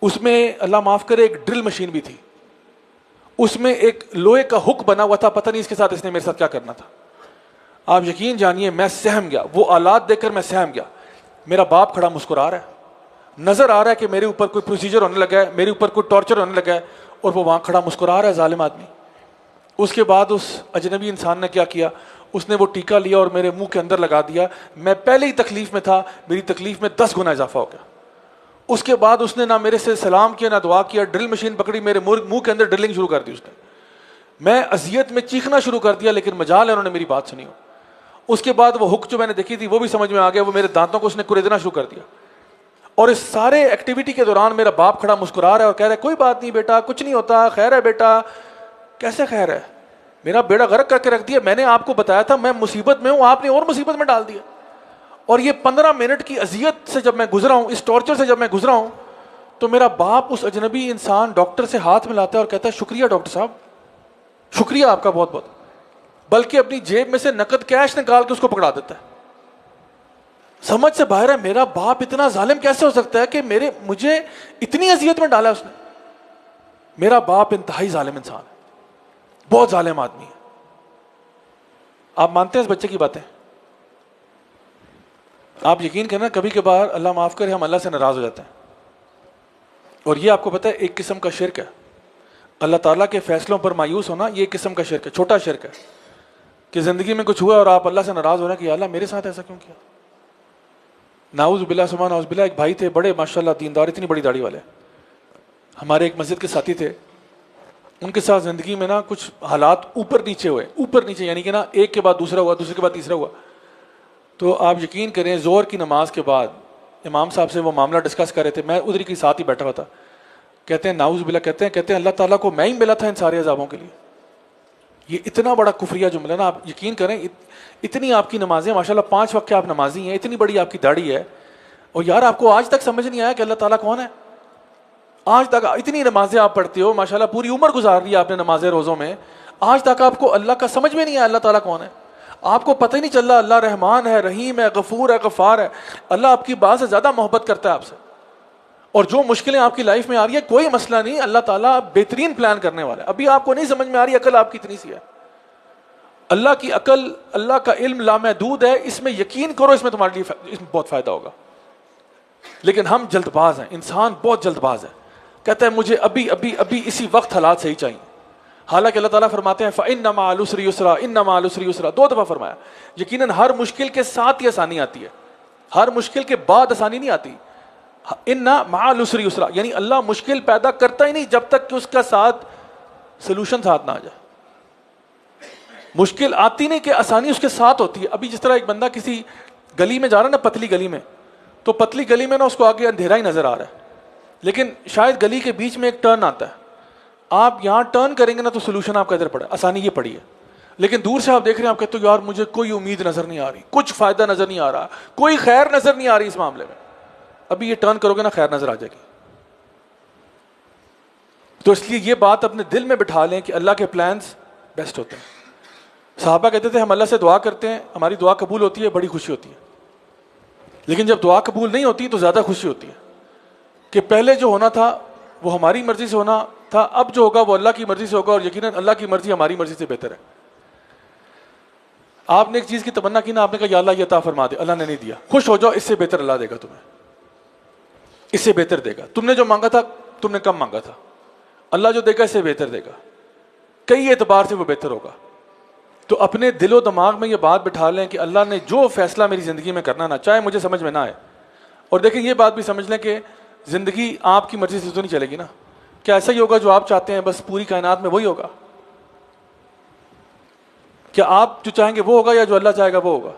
اس میں اللہ معاف کرے ایک ڈرل مشین بھی تھی. اس میں ایک لوہے کا ہک بنا ہوا تھا، پتہ نہیں اس کے ساتھ اس نے میرے ساتھ کیا کرنا تھا. آپ یقین جانیے میں سہم گیا، وہ آلات دیکھ کر میں سہم گیا. میرا باپ کھڑا مسکرا رہا ہے، نظر آ رہا ہے کہ میرے اوپر کوئی پروسیجر ہونے لگا ہے، میرے اوپر کوئی ٹارچر ہونے لگا ہے، اور وہ وہاں کھڑا مسکرا رہا ہے ظالم آدمی. اس کے بعد اس اجنبی انسان نے کیا کیا، اس نے وہ ٹیکا لیا اور میرے منہ کے اندر لگا دیا. میں پہلے ہی تکلیف میں تھا، میری تکلیف میں 10 گنا اضافہ ہو گیا. اس کے بعد اس نے نہ میرے سے سلام کیا نہ دعا کیا، ڈرل مشین پکڑی میرے منہ کے اندر ڈرلنگ شروع کر دی اس نے. میں اذیت میں چیخنا شروع کر دیا، لیکن مجال ہے انہوں نے میری بات سنی ہو. اس کے بعد وہ ہک جو میں نے دیکھی تھی وہ بھی سمجھ میں آ گیا، وہ میرے دانتوں کو اس نے کریدنا شروع کر دیا. اور اس سارے ایکٹیویٹی کے دوران میرا باپ کھڑا مسکرا رہا ہے اور کہہ رہا ہے کوئی بات نہیں بیٹا، کچھ نہیں ہوتا، خیر ہے بیٹا. کیسے خیر ہے، میرا بیڑا غرق کر کے رکھ دیا. میں نے آپ کو بتایا تھا میں مصیبت میں ہوں، آپ نے اور مصیبت میں ڈال دیا. اور یہ 15 منٹ کی اذیت سے جب میں گزرا ہوں، اس ٹارچر سے جب میں گزرا ہوں، تو میرا باپ اس اجنبی انسان ڈاکٹر سے ہاتھ ملاتا ہے اور کہتا ہے شکریہ ڈاکٹر صاحب، شکریہ آپ کا بہت بہت. بلکہ اپنی جیب میں سے نقد کیش نکال کے اس کو پکڑا دیتا ہے. سمجھ سے باہر ہے میرا باپ اتنا ظالم کیسے ہو سکتا ہے کہ مجھے اتنی اذیت میں ڈالا اس نے. میرا باپ انتہائی ظالم انسان ہے، بہت ظالم آدمی ہے. آپ مانتے ہیں اس بچے کی باتیں؟ آپ یقین کرنا کبھی کبھار اللہ معاف کرے ہم اللہ سے ناراض ہو جاتے ہیں. اور یہ آپ کو پتہ ہے ایک قسم کا شرک ہے. اللہ تعالیٰ کے فیصلوں پر مایوس ہونا یہ ایک قسم کا شرک ہے، چھوٹا شرک ہے. کہ زندگی میں کچھ ہوا اور آپ اللہ سے ناراض ہو رہے ہیں کہ یا اللہ میرے ساتھ ایسا کیوں کیا. نعوذ باللہ سبحان نعوذ باللہ. ایک بھائی تھے بڑے ماشاءاللہ دیندار، اتنی بڑی داڑھی والے، ہمارے ایک مسجد کے ساتھی تھے. ان کے ساتھ زندگی میں نا کچھ حالات اوپر نیچے ہوئے، اوپر نیچے یعنی کہ نا ایک کے بعد دوسرا ہوا، دوسرے کے بعد تیسرا ہوا. تو آپ یقین کریں زور کی نماز کے بعد امام صاحب سے وہ معاملہ ڈسکس کر رہے تھے, میں ادھر کے ساتھ ہی بیٹھا ہوا تھا. کہتے ہیں ناؤز باللہ, کہتے ہیں اللہ تعالیٰ کو میں ہی ملا تھا ان سارے عذابوں کے لیے. یہ اتنا بڑا کفریہ جملہ نا, آپ یقین کریں, اتنی آپ کی نمازیں ماشاءاللہ 5 وقت کے آپ نمازی ہیں, اتنی بڑی آپ کی داڑھی ہے, اور یار آپ کو آج تک سمجھ نہیں آیا کہ اللہ تعالیٰ کون ہے. آج تک اتنی نمازیں آپ پڑھتے ہو ماشاءاللہ, پوری عمر گزار لی آپ نے نمازیں روزوں میں, آج تک آپ کو اللہ کا سمجھ میں نہیں آیا اللہ تعالیٰ کون ہے. آپ کو پتہ ہی نہیں چل رہا اللہ رحمان ہے, رحیم ہے, غفور ہے, غفار ہے. اللہ آپ کی بات سے زیادہ محبت کرتا ہے آپ سے, اور جو مشکلیں آپ کی لائف میں آ رہی ہے کوئی مسئلہ نہیں, اللہ تعالیٰ بہترین پلان کرنے والا ہے. ابھی آپ کو نہیں سمجھ میں آ رہی عقل آپ کی اتنی سی ہے, اللہ کی عقل, اللہ کا علم لامحدود ہے, اس میں یقین کرو, اس میں تمہارے لیے اس میں بہت فائدہ ہوگا. لیکن ہم جلد باز ہیں, انسان بہت جلد باز ہے, کہتا ہے مجھے ابھی ابھی ابھی اسی وقت حالات صحیح چاہیے. حالانکہ اللہ تعالیٰ فرماتے ہیں فَإِنَّ مَعَ الْعُسْرِ يُسْرًا إِنَّ مَعَ الْعُسْرِ يُسْرًا, 2 دفعہ فرمایا. یقیناً ہر مشکل کے ساتھ ہی آسانی آتی ہے, ہر مشکل کے بعد آسانی نہیں آتی. ان مع العسر یسرا, یعنی اللہ مشکل پیدا کرتا ہی نہیں جب تک کہ اس کا ساتھ سلوشن ساتھ نہ آ جائے. مشکل آتی نہیں کہ آسانی اس کے ساتھ ہوتی ہے. ابھی جس طرح ایک بندہ کسی گلی میں جا رہا ہے نا, پتلی گلی میں, تو پتلی گلی میں نا اس کو آگے اندھیرا ہی نظر آ رہا ہے, لیکن شاید گلی کے بیچ میں ایک ٹرن آتا ہے, آپ یہاں ٹرن کریں گے نا تو سلوشن آپ کا ادھر پڑا, آسانی یہ پڑی ہے. لیکن دور سے آپ دیکھ رہے ہیں, آپ کہتے ہو یار مجھے کوئی امید نظر نہیں آ رہی, کچھ فائدہ نظر نہیں آ رہا, کوئی خیر نظر نہیں آ رہی اس معاملے میں. ابھی یہ ٹرن کرو گے نا خیر نظر آ جائے گی. تو اس لیے یہ بات اپنے دل میں بٹھا لیں کہ اللہ کے پلانز بیسٹ ہوتے ہیں. صحابہ کہتے تھے ہم اللہ سے دعا کرتے ہیں, ہماری دعا قبول ہوتی ہے, بڑی خوشی ہوتی ہے. لیکن جب دعا قبول نہیں ہوتی تو زیادہ خوشی ہوتی ہے کہ پہلے جو ہونا تھا وہ ہماری مرضی سے ہونا تھا, اب جو ہوگا وہ اللہ کی مرضی سے ہوگا, اور یقیناً اللہ کی مرضی ہماری مرضی سے بہتر ہے. آپ نے ایک چیز کی تمنا کی نا, آپ نے کہا یا اللہ یہ عطا فرما دے, اللہ نے نہیں دیا, خوش ہو جاؤ, اس سے بہتر اللہ دے گا تمہیں, اس سے بہتر دے گا. تم نے جو مانگا تھا تم نے کم مانگا تھا, اللہ جو دے گا اس سے بہتر دے گا, کئی اعتبار سے وہ بہتر ہوگا. تو اپنے دل و دماغ میں یہ بات بٹھا لیں کہ اللہ نے جو فیصلہ میری زندگی میں کرنا نا, چاہے مجھے سمجھ میں نہ آئے. اور دیکھیں یہ بات بھی سمجھ لیں کہ زندگی آپ کی مرضی سے تو نہیں چلے گی نا. کیا ایسا ہی ہوگا جو آپ چاہتے ہیں بس پوری کائنات میں وہی ہوگا؟ کیا آپ جو چاہیں گے وہ ہوگا یا جو اللہ چاہے گا وہ ہوگا؟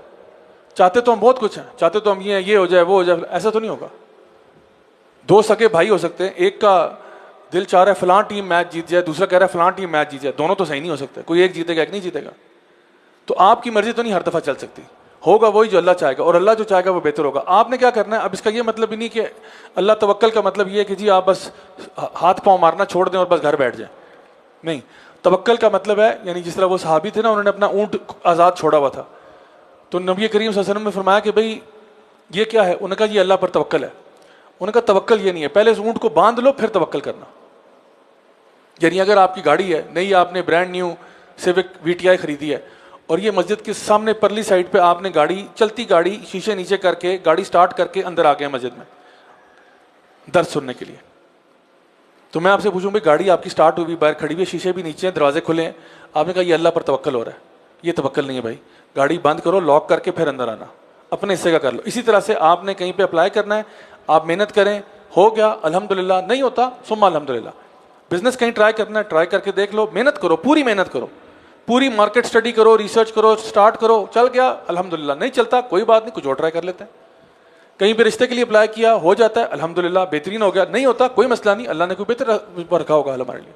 چاہتے تو ہم بہت کچھ ہیں, چاہتے تو ہم یہ ہیں, یہ ہو جائے وہ ہو جائے, ایسا تو نہیں ہوگا. 2 سگے بھائی ہو سکتے ہیں, ایک کا دل چاہ رہا ہے فلاں ٹیم میچ جیت جائے, دوسرا کہہ رہا ہے فلاں ٹیم میچ جیت جائے, دونوں تو صحیح نہیں ہو سکتے, کوئی ایک جیتے گا ایک نہیں جیتے گا. تو آپ کی مرضی تو نہیں ہر دفعہ چل سکتی, ہوگا وہی جو اللہ چاہے گا, اور اللہ جو چاہے گا وہ بہتر ہوگا. آپ نے کیا کرنا ہے اب, اس کا یہ مطلب ہی نہیں کہ اللہ توکل کا مطلب یہ ہے کہ جی آپ بس ہاتھ پاؤں مارنا چھوڑ دیں اور بس گھر بیٹھ جائیں. نہیں, توکل کا مطلب ہے, یعنی جس طرح وہ صحابی تھے نا, انہوں نے اپنا اونٹ آزاد چھوڑا ہوا تھا, تو نبی کریم صلی اللہ علیہ وسلم نے فرمایا کہ بھئی یہ کیا ہے؟ انہوں نے کہا یہ اللہ پر توکل ہے. انہوں نے کہا توکل یہ نہیں ہے, پہلے اس اونٹ کو باندھ لو پھر توکل کرنا. یعنی اگر آپ کی گاڑی ہے نہیں, آپ نے برانڈ نیو سیوک VTI خریدی ہے, اور یہ مسجد کے سامنے پرلی سائڈ پہ آپ نے گاڑی, چلتی گاڑی شیشے نیچے کر کے گاڑی سٹارٹ کر کے اندر آ گئے مسجد میں درس سننے کے لیے, تو میں آپ سے پوچھوں بھائی گاڑی آپ کی سٹارٹ ہوئی, باہر کھڑی ہوئی, شیشے بھی نیچے ہیں, دروازے کھلے ہیں, آپ نے کہا یہ اللہ پر توکل ہو رہا ہے. یہ توکل نہیں ہے بھائی, گاڑی بند کرو, لاک کر کے پھر اندر آنا, اپنے حصے کا کر لو. اسی طرح سے آپ نے کہیں پہ اپلائی کرنا ہے, آپ محنت کریں, ہو گیا الحمدللہ, نہیں ہوتا ثم الحمدللہ. بزنس کہیں ٹرائی کرنا ہے, ٹرائی کر کے دیکھ لو, محنت کرو, پوری محنت کرو, پوری مارکیٹ سٹڈی کرو, ریسرچ کرو, سٹارٹ کرو, چل گیا الحمدللہ, نہیں چلتا کوئی بات نہیں, کچھ اور ٹرائی کر لیتے ہیں. کہیں پہ رشتے کے لیے اپلائی کیا, ہو جاتا ہے الحمدللہ, بہترین ہو گیا, نہیں ہوتا کوئی مسئلہ نہیں, اللہ نے کوئی بہتر رکھا ہوگا ہمارے لیے.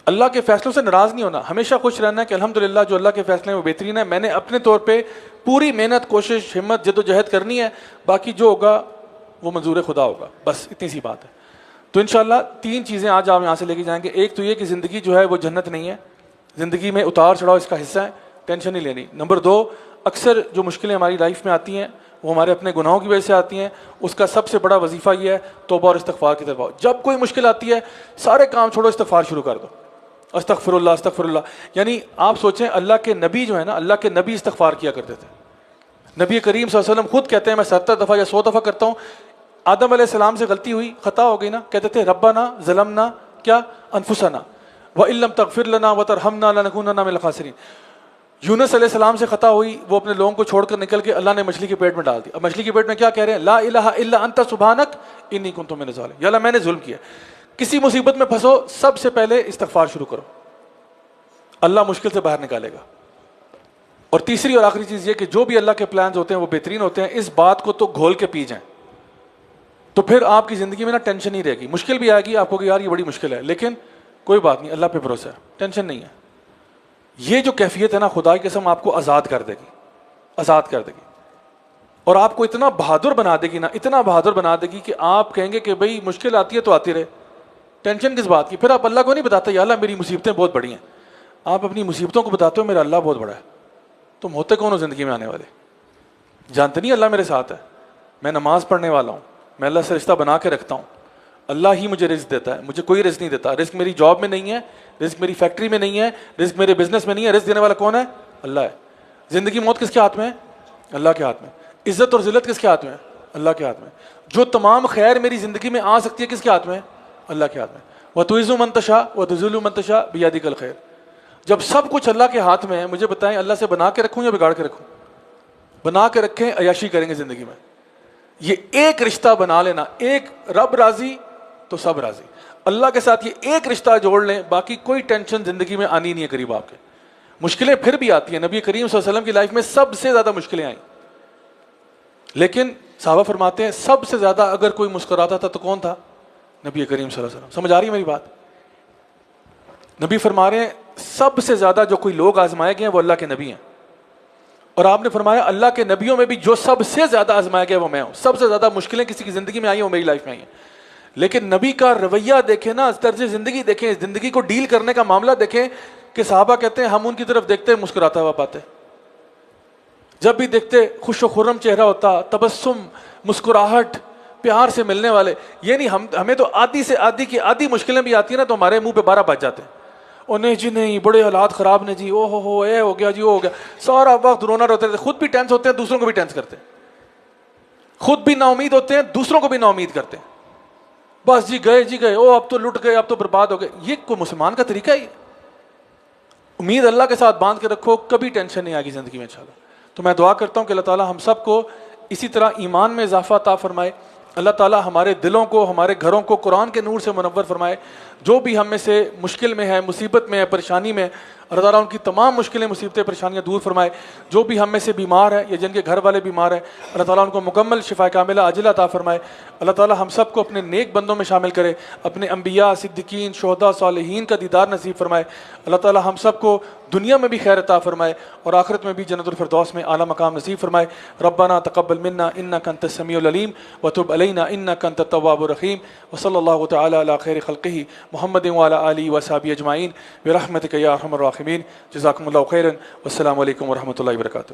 اللہ کے فیصلوں سے ناراض نہیں ہونا, ہمیشہ خوش رہنا ہے کہ الحمدللہ جو اللہ کے فیصلے ہیں وہ بہترین ہے, میں نے اپنے طور پہ پوری محنت, کوشش, ہمت, جد و جہد کرنی ہے, باقی جو ہوگا وہ منظور خدا ہوگا, بس اتنی سی بات ہے. تو انشاءاللہ 3 چیزیں آج آپ یہاں سے لے کے جائیں گے. ایک تو یہ کہ زندگی جو ہے وہ جنت نہیں ہے, زندگی میں اتار چڑھاؤ اس کا حصہ ہے, ٹینشن نہیں لینی. نمبر 2, اکثر جو مشکلیں ہماری لائف میں آتی ہیں وہ ہمارے اپنے گناہوں کی وجہ سے آتی ہیں, اس کا سب سے بڑا وظیفہ یہ ہے توبہ اور استغفار کی طرف آؤ. جب کوئی مشکل آتی ہے سارے کام چھوڑو, استغفار شروع کر دو, استغفر اللہ استغفر اللہ. یعنی آپ سوچیں اللہ کے نبی جو ہے نا, اللہ کے نبی استغفار کیا کرتے تھے. نبی کریم صلی اللہ علیہ وسلم خود کہتے ہیں میں 70 دفعہ یا 100 دفعہ کرتا ہوں. آدم علیہ السلام سے غلطی ہوئی, خطا ہو گئی نا, کہتے تھے ربنا ظلمنا کیا انفسنا وَإِن لَّمْ تَغْفِرْ لَنَا وَتَرْحَمْنَا لَنَكُونَنَّ مِنَ الْخَاسِرِينَ. یونس علیہ السلام سے خطا ہوئی, وہ اپنے لوگوں کو چھوڑ کر نکل کے اللہ نے مچھلی کے پیٹ میں ڈال دیا. اب مچھلی کے پیٹ میں کیا کہہ رہے ہیں؟ لا الہ الا انت سبحانک انی کنت من الظالمین. یا اللہ میں نے ظلم کیا. کسی مصیبت میں پھنسو سب سے پہلے استغفار شروع کرو, اللہ مشکل سے باہر نکالے گا. اور تیسری اور آخری چیز یہ کہ جو بھی اللہ کے پلانز ہوتے ہیں وہ بہترین ہوتے ہیں, اس بات کو تو گھول کے پی جائیں. تو پھر آپ کی زندگی میں نا ٹینشن نہیں رہے گی. مشکل بھی آئے گی آپ کو کہ یار یہ بڑی مشکل ہے, لیکن کوئی بات نہیں, اللہ پہ بھروسہ ہے, ٹینشن نہیں ہے. یہ جو کیفیت ہے نا خدا کی قسم آپ کو آزاد کر دے گی, آزاد کر دے گی, اور آپ کو اتنا بہادر بنا دے گی نا, اتنا بہادر بنا دے گی کہ آپ کہیں گے کہ بھئی مشکل آتی ہے تو آتی رہے, ٹینشن کس بات کی. پھر آپ اللہ کو نہیں بتاتے یا اللہ میری مصیبتیں بہت بڑی ہیں, آپ اپنی مصیبتوں کو بتاتے ہو میرا اللہ بہت بڑا ہے. تم ہوتے کون ہو زندگی میں آنے والے؟ جانتے نہیں اللہ میرے ساتھ ہے, میں نماز پڑھنے والا ہوں, میں اللہ سے رشتہ بنا کے رکھتا ہوں, اللہ ہی مجھے رزق دیتا ہے, مجھے کوئی رزق نہیں دیتا. رزق میری جاب میں نہیں ہے, رزق میری فیکٹری میں نہیں ہے, رزق میرے بزنس میں نہیں ہے, رزق دینے والا کون ہے؟ اللہ ہے. زندگی موت کس کے ہاتھ میں ہے؟ اللہ کے ہاتھ میں. عزت اور ذلت کس کے ہاتھ میں ہے؟ اللہ کے ہاتھ میں. جو تمام خیر میری زندگی میں آ سکتی ہے کس کے ہاتھ میں ہے؟ اللہ کے ہاتھ میں. وَتُعِزُّ مَن تَشَاءُ وَتُذِلُّ مَن تَشَاءُ بِيَدِكَ الْخَيْرُ. جب سب کچھ اللہ کے ہاتھ میں ہے, مجھے بتائیں اللہ سے بنا کے رکھوں یا بگاڑ کے رکھوں؟ بنا کے رکھیں, عیاشی کریں گے زندگی میں. یہ ایک رشتہ بنا لینا, ایک رب راضی تو سب راضی. اللہ کے ساتھ یہ ایک رشتہ جوڑ لیں, باقی کوئی ٹینشن زندگی میں آنی نہیں ہے قریب آپ کے. مشکلیں پھر بھی آتی ہیں, نبی کریم صلی اللہ علیہ وسلم کی لائف میں سب سے زیادہ مشکلیں آئیں, لیکن صحابہ فرماتے ہیں سب سے زیادہ اگر کوئی مسکراتا تھا تو کون تھا؟ نبی کریم صلی اللہ علیہ وسلم. سمجھ آ رہی ہے میری بات؟ نبی فرما رہے ہیں سب سے زیادہ جو کوئی لوگ آزمائے گئے ہیں وہ اللہ کے نبی ہیں, اور آپ نے فرمایا اللہ کے نبیوں میں بھی جو سب سے زیادہ آزمایا گیا وہ میں ہوں. سب سے زیادہ مشکلیں کسی کی زندگی میں آئی ہیں وہ میری لائف میں آئی ہیں, لیکن نبی کا رویہ دیکھیں نا, طرز زندگی دیکھیں, زندگی کو ڈیل کرنے کا معاملہ دیکھیں کہ صحابہ کہتے ہیں ہم ان کی طرف دیکھتے مسکراتا ہوا پاتے, جب بھی دیکھتے خوش و خرم چہرہ ہوتا, تبسم, مسکراہٹ, پیار سے ملنے والے. یہ نہیں ہمیں تو آدھی سے آدھی کی آدھی مشکلیں بھی آتی ہیں نا تو ہمارے منہ پہ 12 بج جاتے ہیں. او نہیں جی نہیں, بڑے حالات خراب نے جی, او ہو اے ہو گیا جی, وہ ہو گیا. سارا وقت رونا روتے رہتے, خود بھی ٹینس ہوتے ہیں, دوسروں کو بھی ٹینس کرتے ہیں, خود بھی نا امید ہوتے ہیں, دوسروں کو بھی نا امید کرتے ہیں. بس جی گئے, او اب تو لٹ گئے, اب تو برباد ہو گئے. یہ کوئی مسلمان کا طریقہ ہے؟ امید اللہ کے ساتھ باندھ کے رکھو, کبھی ٹینشن نہیں آئے گی زندگی میں انشاءاللہ. تو میں دعا کرتا ہوں کہ اللہ تعالی ہم سب کو اسی طرح ایمان میں اضافہ عطا فرمائے. اللہ تعالی ہمارے دلوں کو, ہمارے گھروں کو قرآن کے نور سے منور فرمائے. جو بھی ہم میں سے مشکل میں ہے, مصیبت میں ہے, پریشانی میں, اللہ تعالیٰ ان کی تمام مشکلیں, مصیبتیں, پریشانیاں دور فرمائے. جو بھی ہم میں سے بیمار ہے یا جن کے گھر والے بیمار ہیں, اللہ تعالیٰ ان کو مکمل شفا کاملہ عاجلہ عطا فرمائے. اللہ تعالیٰ ہم سب کو اپنے نیک بندوں میں شامل کرے, اپنے انبیاء, صدیقین, شہداء, صالحین کا دیدار نصیب فرمائے. اللہ تعالیٰ ہم سب کو دنیا میں بھی خیر عطا فرمائے اور آخرت میں بھی جنت الفردوس میں اعلیٰ مقام نصیب فرمائے. ربنا تقبل منا انک انت السمیع العلیم وتب علینا انک انت التواب الرحیم. وصلی اللہ تعالی علی خیر خلقہ محمد وعلی آلہ وصحبہ اجمعین برحمتک یا ارحم الراحمین. جزاکم اللہ خیرا والسلام علیکم ورحمۃ اللہ وبرکاتہ.